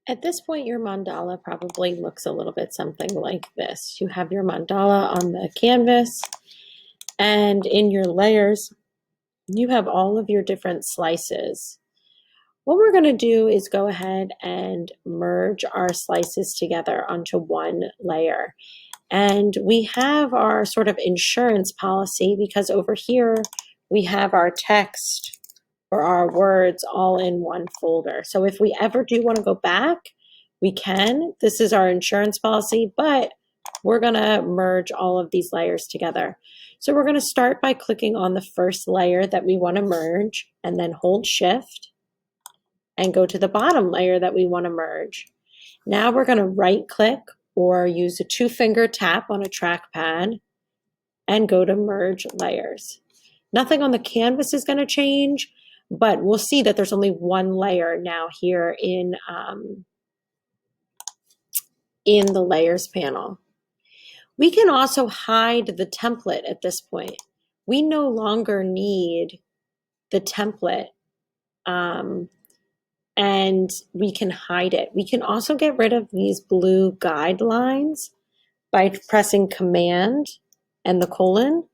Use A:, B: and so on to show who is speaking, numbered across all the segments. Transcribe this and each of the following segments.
A: At this point, your mandala probably looks a little bit something like this. You have your mandala on the canvas, and in your layers, you have all of your different slices. What we're going to do is go ahead and merge our slices together onto one layer. And we have our sort of insurance policy because over here we have our text or our words all in one folder. So if we ever do want to go back, we can. This is our insurance policy, but we're going to merge all of these layers together. So we're going to start by clicking on the first layer that we want to merge and then hold Shift and go to the bottom layer that we want to merge. Now we're going to right click or use a 2-finger tap on a trackpad and go to merge layers. Nothing on the canvas is going to change, but we'll see that there's only one layer now here in the layers panel. We can also hide the template at this point. We no longer need the template and we can hide it. We can also get rid of these blue guidelines by pressing Command and the colon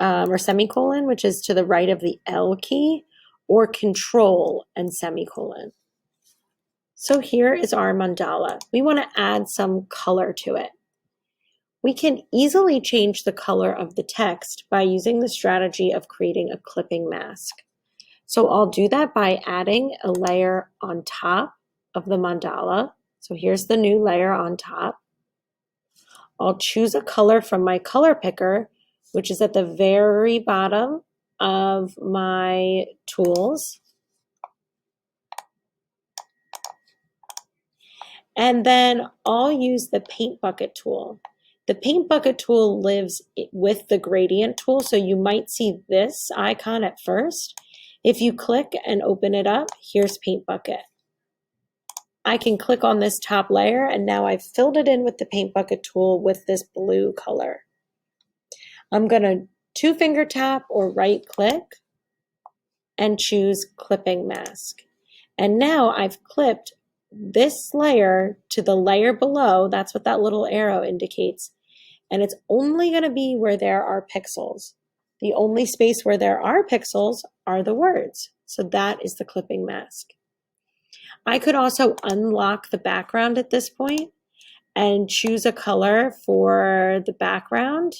A: or semicolon, which is to the right of the L key, or Control and semicolon. So here is our mandala. We want to add some color to it. We can easily change the color of the text by using the strategy of creating a clipping mask. So I'll do that by adding a layer on top of the mandala. So here's the new layer on top. I'll choose a color from my color picker, which is at the very bottom of my tools. And then I'll use the paint bucket tool. The paint bucket tool lives with the gradient tool, so you might see this icon at first. If you click and open it up, here's paint bucket. I can click on this top layer and now I've filled it in with the paint bucket tool with this blue color. I'm going to 2-finger tap or right click and choose clipping mask. And now I've clipped this layer to the layer below. That's what that little arrow indicates. And it's only going to be where there are pixels. The only space where there are pixels are the words. So that is the clipping mask. I could also unlock the background at this point and choose a color for the background.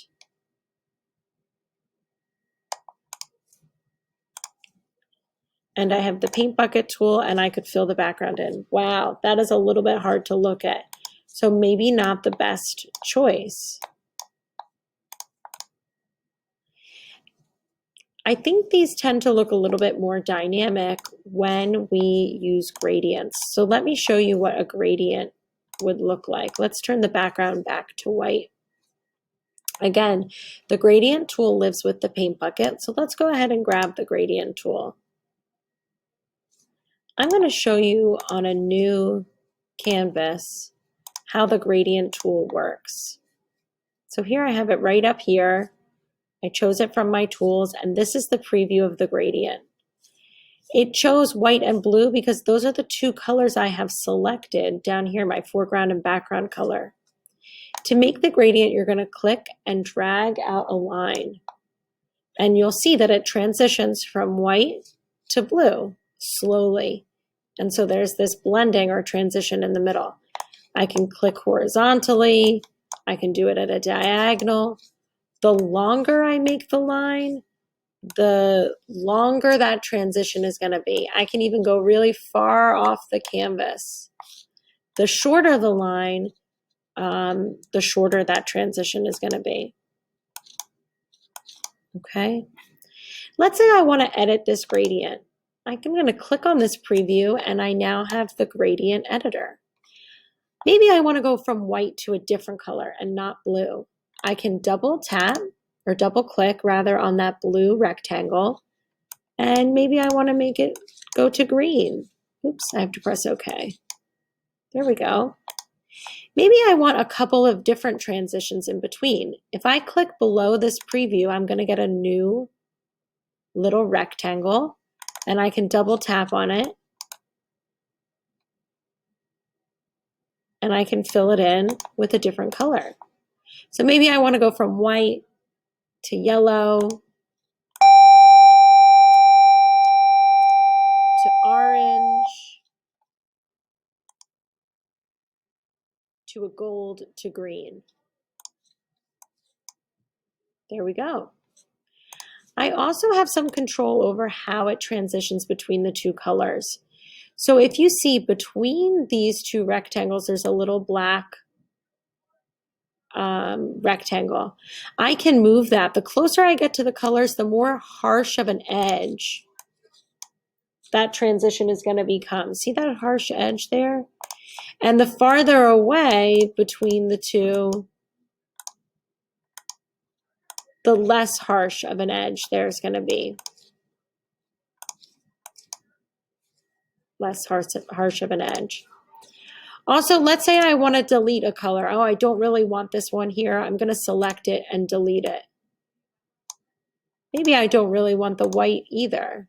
A: And I have the paint bucket tool and I could fill the background in. Wow, that is a little bit hard to look at. So maybe not the best choice. I think these tend to look a little bit more dynamic when we use gradients. So let me show you what a gradient would look like. Let's turn the background back to white. Again, the gradient tool lives with the paint bucket. So let's go ahead and grab the gradient tool. I'm going to show you on a new canvas how the gradient tool works. So here I have it right up here. I chose it from my tools, and this is the preview of the gradient. It chose white and blue because those are the two colors I have selected down here, my foreground and background color. To make the gradient, you're going to click and drag out a line, and you'll see that it transitions from white to blue slowly. And so there's this blending or transition in the middle. I can click horizontally. I can do it at a diagonal. The longer I make the line, the longer that transition is going to be. I can even go really far off the canvas. The shorter the line, the shorter that transition is going to be. Okay. Let's say I want to edit this gradient. I'm going to click on this preview and I now have the gradient editor. Maybe I want to go from white to a different color and not blue. I can double tap or double click rather on that blue rectangle. And maybe I want to make it go to green. Oops, I have to press OK. There we go. Maybe I want a couple of different transitions in between. If I click below this preview, I'm going to get a new little rectangle and I can double tap on it. and I can fill it in with a different color. So maybe I want to go from white to yellow to orange to a gold to green. There we go. I also have some control over how it transitions between the two colors. So if you see between these two rectangles, there's a little black rectangle. I can move that. The closer I get to the colors, the more harsh of an edge that transition is going to become. See that harsh edge there? And the farther away between the two, the less harsh of an edge there's going to be. Less harsh of an edge. Also, let's say I want to delete a color. Oh, I don't really want this one here. I'm going to select it and delete it. Maybe I don't really want the white either.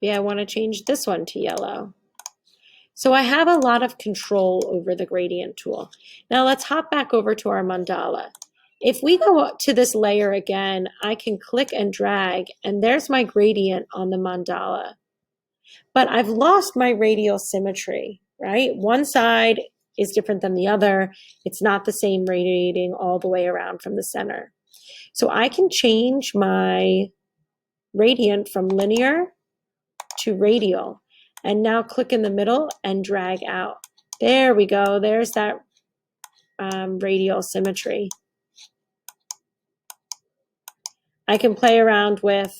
A: Maybe I want to change this one to yellow. So I have a lot of control over the gradient tool. Now let's hop back over to our mandala. If we go up to this layer again, I can click and drag, and there's my gradient on the mandala. But I've lost my radial symmetry, right? One side is different than the other. It's not the same radiating all the way around from the center. So I can change my gradient from linear to radial, and now click in the middle and drag out. There we go. There's that radial symmetry. I can play around with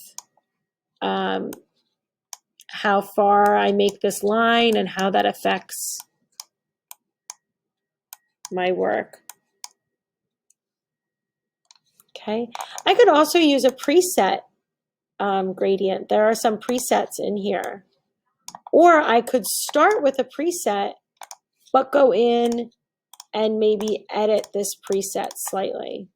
A: how far I make this line and how that affects my work. Okay. I could also use a preset gradient. There are some presets in here. Or I could start with a preset, but go in and maybe edit this preset slightly.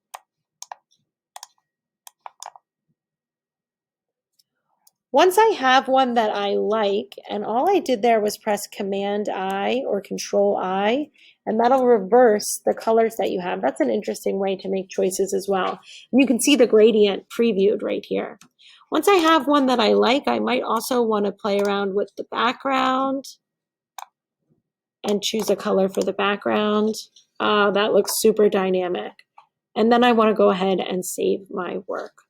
A: Once I have one that I like, and all I did there was press Command-I or Control-I, and that'll reverse the colors that you have. That's an interesting way to make choices as well. And you can see the gradient previewed right here. Once I have one that I like, I might also want to play around with the background and choose a color for the background. That looks super dynamic. And then I want to go ahead and save my work.